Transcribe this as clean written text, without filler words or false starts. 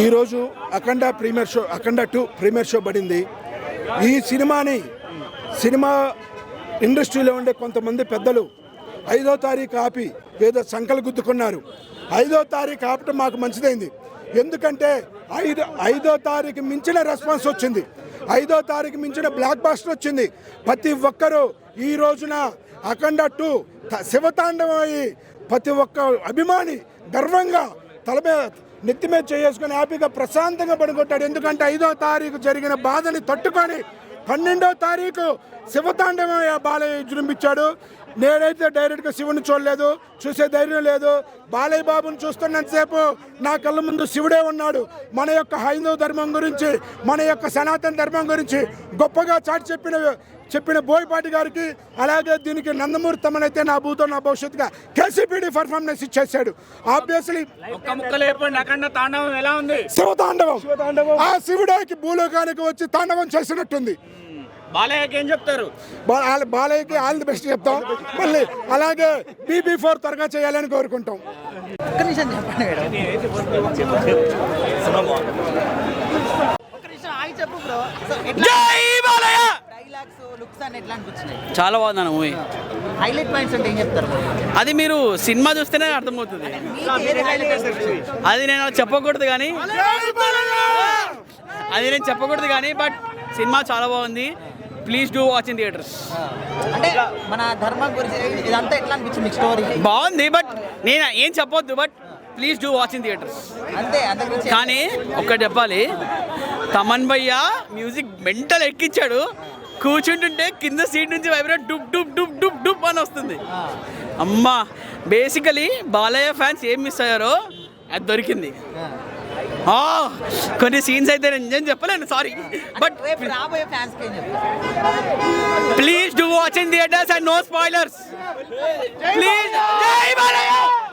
ఈరోజు అఖండ 2 premiere show పడింది. ఈ సినిమా ఇండస్ట్రీలో ఉండే కొంతమంది పెద్దలు 5వ తారీఖు ఆపి ఏదో సంకలు గుద్దుకున్నారు. 5వ తారీఖు ఆపటం మాకు మంచిదైంది. ఎందుకంటే 5వ తారీఖు మించిన రెస్పాన్స్ వచ్చింది. 5వ తారీఖు మించిన బ్లాక్ బాస్టర్ వచ్చింది. ప్రతి ఒక్కరూ ఈ రోజున అఖండ 2 శివతాండవం అయ్యి ప్రతి ఒక్క అభిమాని గర్వంగా నెత్తి మీద చేసుకుని హ్యాపీగా ప్రశాంతంగా పడుకుంటాడు. ఎందుకంటే 5వ తారీఖు జరిగిన బాధని తట్టుకొని 12వ తారీఖు శివతాండవం బాలయ్య విజృంభించాడు. నేనైతే డైరెక్ట్గా శివుని చూడలేదు, చూసే ధైర్యం లేదు. బాలయ్య బాబుని చూస్తున్నంతసేపు నా కళ్ళ ముందు శివుడే ఉన్నాడు. మన యొక్క హైందవ ధర్మం గురించి, మన యొక్క సనాతన ధర్మం గురించి గొప్పగా చాటి చెప్పిన బోయపాటి గారికి, అలాగే దీనికి నందమూరి తమనైతే నా భూతో నా భవిష్యత్తుగా కేసీపీడీ పర్ఫార్మెన్స్ ఇచ్చేసాడు. ఆబ్వియస్లీ శివతాండవం ఆ శివుడికి భూలోకానికి వచ్చి తాండవం చేసినట్టుంది. బాలయ్యకి ఏం చెప్తారు? బాలయ్యకి ఆల్ ది బెస్ట్ చెప్తాం. మళ్ళీ అలాగే BB4 త్వరగా చేయాలని కోరుకుంటాం. చాలా బాగుంది మూవీ. హైలైట్ పాయింట్స్ అంటే ఏం చెప్తారు? అది మీరు సినిమా చూస్తేనే అర్థమవుతుంది. అది నేను చెప్పకూడదు కానీ బట్ సినిమా చాలా బాగుంది. Please do watch in theatres. అంటే మన ధర్మం గురించి ఇదంతా ఎట్లా అనిపించింది స్టోరీ? బాగుంది బట్ నేను ఏం చెప్పొద్దు. But please do watch in theatres. అంతే. కానీ ఒక్కటి చెప్పాలి, తమన్ భయ్య మ్యూజిక్ మెంటల్ ఎక్కించాడు. కూర్చుంటుంటే కింద సీట్ నుంచి వైబ్రేట్ డుబ్ డుబ్ డుబ్ డుబ్ డుబ్ అని వస్తుంది. అమ్మా, బేసికలీ బాలయ్య ఫ్యాన్స్ ఏం మిస్ అయ్యారో అది దొరికింది. కొన్ని సీన్స్ అయితే నేను చెప్పలేను, sorry. But please do watch in theatres and no spoilers. Please. జై బాలయ్య.